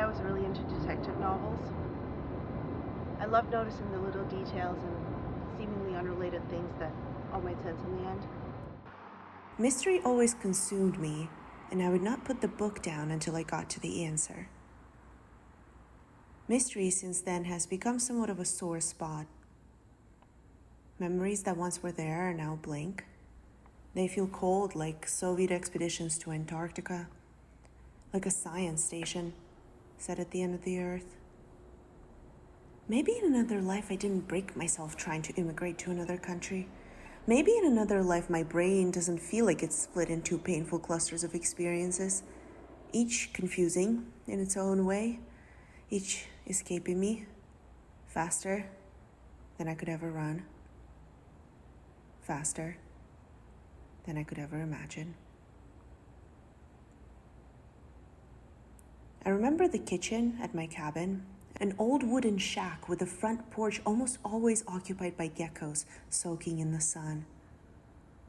was really into detective novels. I loved noticing the little details and seemingly unrelated things that all made sense in the end. Mystery always consumed me, and I would not put the book down until I got to the answer. Mystery since then has become somewhat of a sore spot. Memories that once were there are now blank. They feel cold like Soviet expeditions to Antarctica, like a science station set at the end of the earth. Maybe in another life I didn't break myself trying to immigrate to another country. Maybe in another life my brain doesn't feel like it's split into painful clusters of experiences, each confusing in its own way, each escaping me faster than I could ever run, faster than I could ever imagine. I remember the kitchen at my cabin, an old wooden shack with a front porch almost always occupied by geckos soaking in the sun,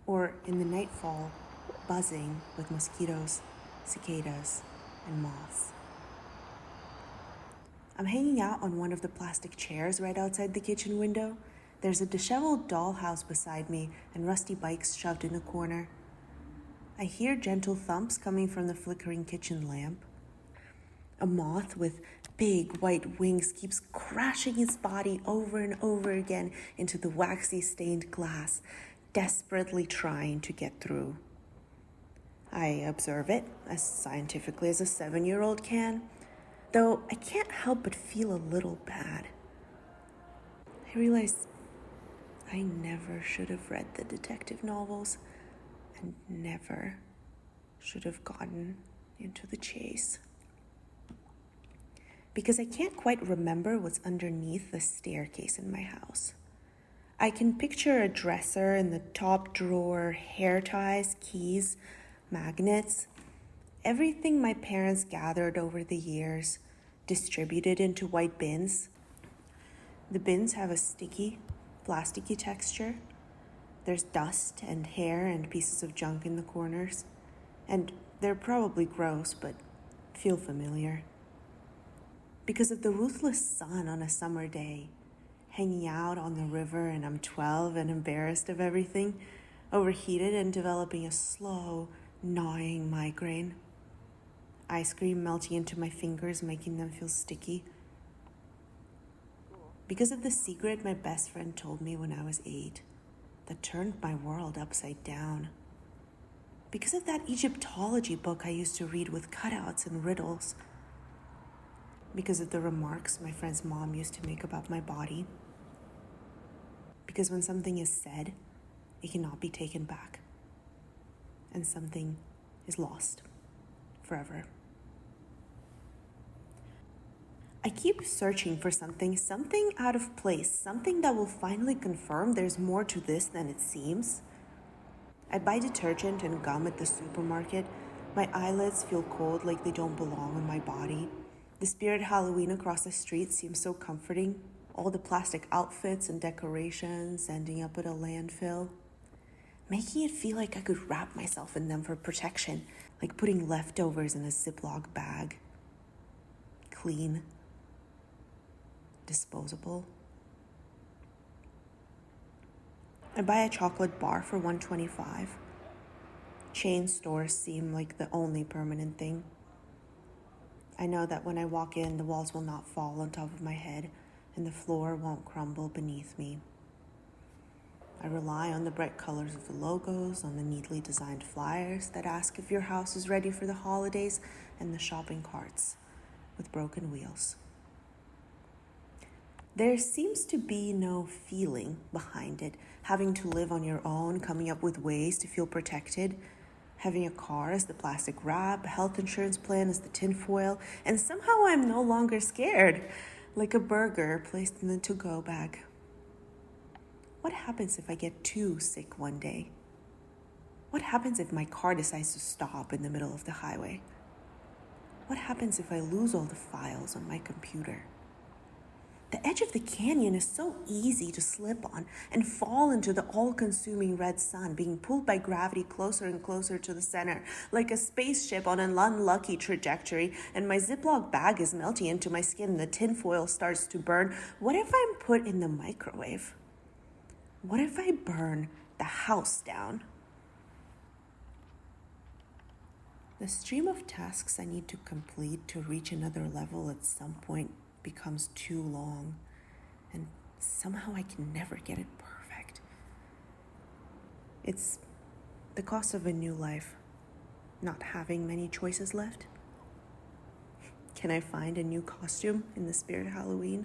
or in the nightfall, buzzing with mosquitoes, cicadas, and moths. I'm hanging out on one of the plastic chairs right outside the kitchen window. There's a disheveled dollhouse beside me and rusty bikes shoved in the corner. I hear gentle thumps coming from the flickering kitchen lamp. A moth with big white wings keeps crashing its body over and over again into the waxy stained glass, desperately trying to get through. I observe it as scientifically as a 7-year-old can, though I can't help but feel a little bad. I realize I never should have read the detective novels and never should have gotten into the chase. Because I can't quite remember what's underneath the staircase in my house. I can picture a dresser in the top drawer, hair ties, keys, magnets, everything my parents gathered over the years, distributed into white bins. The bins have a sticky, plasticky texture. There's dust and hair and pieces of junk in the corners. And they're probably gross, but feel familiar. Because of the ruthless sun on a summer day, hanging out on the river, and I'm 12 and embarrassed of everything, overheated and developing a slow, gnawing migraine. Ice cream melting into my fingers, making them feel sticky. Because of the secret my best friend told me when I was 8, that turned my world upside down. Because of that Egyptology book I used to read with cutouts and riddles. Because of the remarks my friend's mom used to make about my body. Because when something is said, it cannot be taken back. And something is lost forever. I keep searching for something out of place, something that will finally confirm there's more to this than it seems. I buy detergent and gum at the supermarket. My eyelids feel cold like they don't belong on my body. The spirit Halloween across the street seems so comforting. All the plastic outfits and decorations ending up at a landfill, making it feel like I could wrap myself in them for protection, like putting leftovers in a Ziploc bag. Clean, disposable. I buy a chocolate bar for $1.25. Chain stores seem like the only permanent thing. I know that when I walk in, the walls will not fall on top of my head and the floor won't crumble beneath me. I rely on the bright colors of the logos, on the neatly designed flyers that ask if your house is ready for the holidays, and the shopping carts with broken wheels. There seems to be no feeling behind it, having to live on your own, coming up with ways to feel protected, having a car as the plastic wrap, a health insurance plan as the tinfoil, and somehow I'm no longer scared, like a burger placed in the to-go bag. What happens if I get too sick one day? What happens if my car decides to stop in the middle of the highway? What happens if I lose all the files on my computer? The edge of the canyon is so easy to slip on and fall into the all-consuming red sun, being pulled by gravity closer and closer to the center, like a spaceship on an unlucky trajectory, and my Ziploc bag is melting into my skin and the tinfoil starts to burn. What if I'm put in the microwave? What if I burn the house down? The stream of tasks I need to complete to reach another level at some point becomes too long, and somehow I can never get it perfect. It's the cost of a new life, not having many choices left. Can I find a new costume in the spirit of Halloween?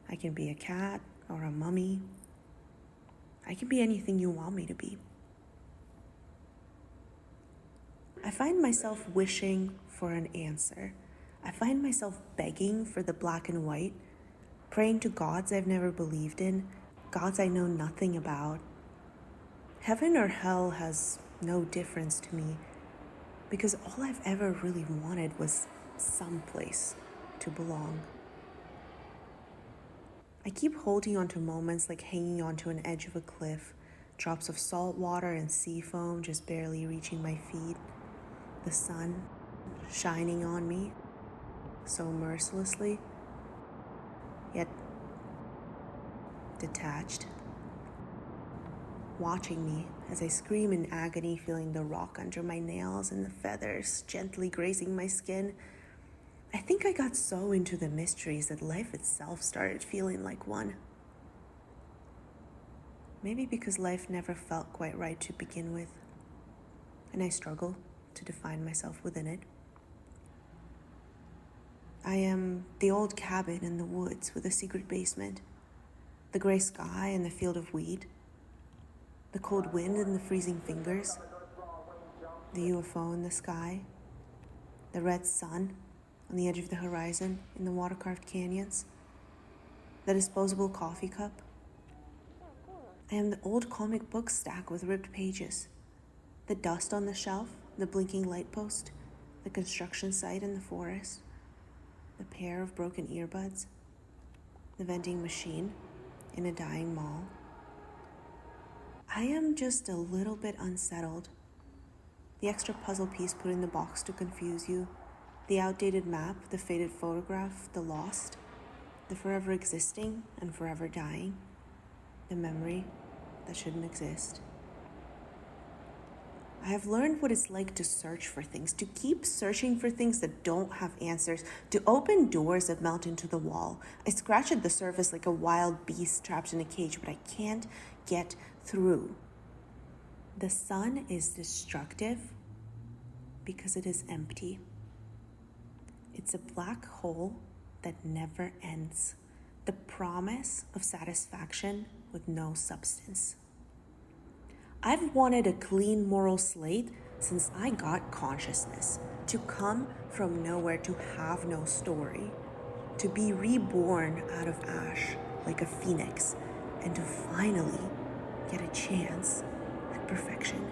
I can be a cat or a mummy. I can be anything you want me to be. I find myself wishing for an answer. I find myself begging for the black and white, praying to gods I've never believed in, gods I know nothing about. Heaven or hell has no difference to me, because all I've ever really wanted was some place to belong. I keep holding on to moments like hanging onto an edge of a cliff, drops of salt water and sea foam just barely reaching my feet, the sun shining on me so mercilessly, yet detached, watching me as I scream in agony, feeling the rock under my nails and the feathers gently grazing my skin. I think I got so into the mysteries that life itself started feeling like one. Maybe because life never felt quite right to begin with, and I struggle to define myself within it. I am the old cabin in the woods with a secret basement, the gray sky and the field of wheat, the cold wind and the freezing fingers, the UFO in the sky, the red sun on the edge of the horizon in the water-carved canyons, the disposable coffee cup. I am the old comic book stack with ripped pages, the dust on the shelf, the blinking light post, the construction site in the forest, the pair of broken earbuds, the vending machine in a dying mall. I am just a little bit unsettled. The extra puzzle piece put in the box to confuse you, the outdated map, the faded photograph, the lost, the forever existing and forever dying, the memory that shouldn't exist. I have learned what it's like to search for things, to keep searching for things that don't have answers, to open doors that melt into the wall. I scratch at the surface like a wild beast trapped in a cage, but I can't get through. The sun is destructive because it is empty. It's a black hole that never ends, the promise of satisfaction with no substance. I've wanted a clean moral slate since I got consciousness, to come from nowhere, to have no story, to be reborn out of ash like a phoenix, and to finally get a chance at perfection.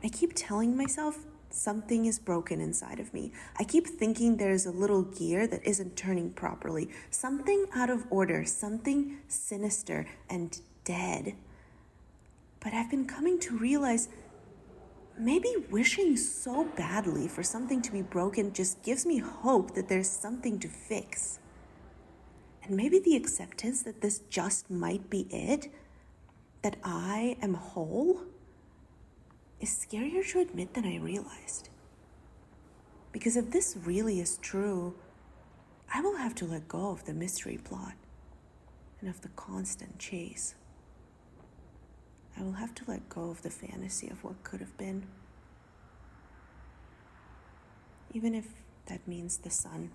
I keep telling myself something is broken inside of me. I keep thinking there's a little gear that isn't turning properly, something out of order, something sinister and dead. But I've been coming to realize maybe wishing so badly for something to be broken just gives me hope that there's something to fix. And maybe the acceptance that this just might be it, that I am whole, is scarier to admit than I realized. Because if this really is true, I will have to let go of the mystery plot and of the constant chase. I will have to let go of the fantasy of what could have been. Even if that means the sun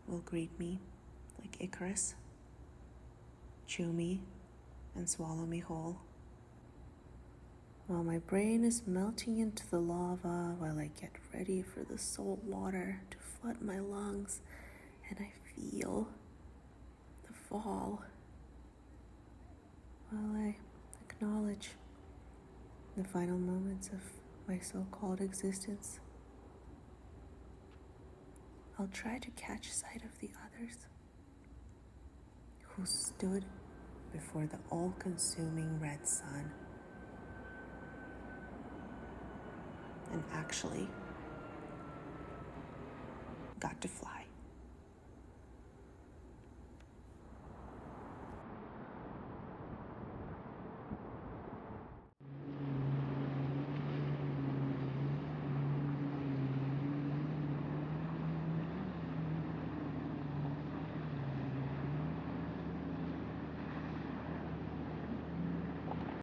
will greet me like Icarus, chew me and swallow me whole. While my brain is melting into the lava, while I get ready for the salt water to flood my lungs, and I feel the fall, while I acknowledge the final moments of my so-called existence, I'll try to catch sight of the others. stood before the all-consuming red sun and actually got to fly.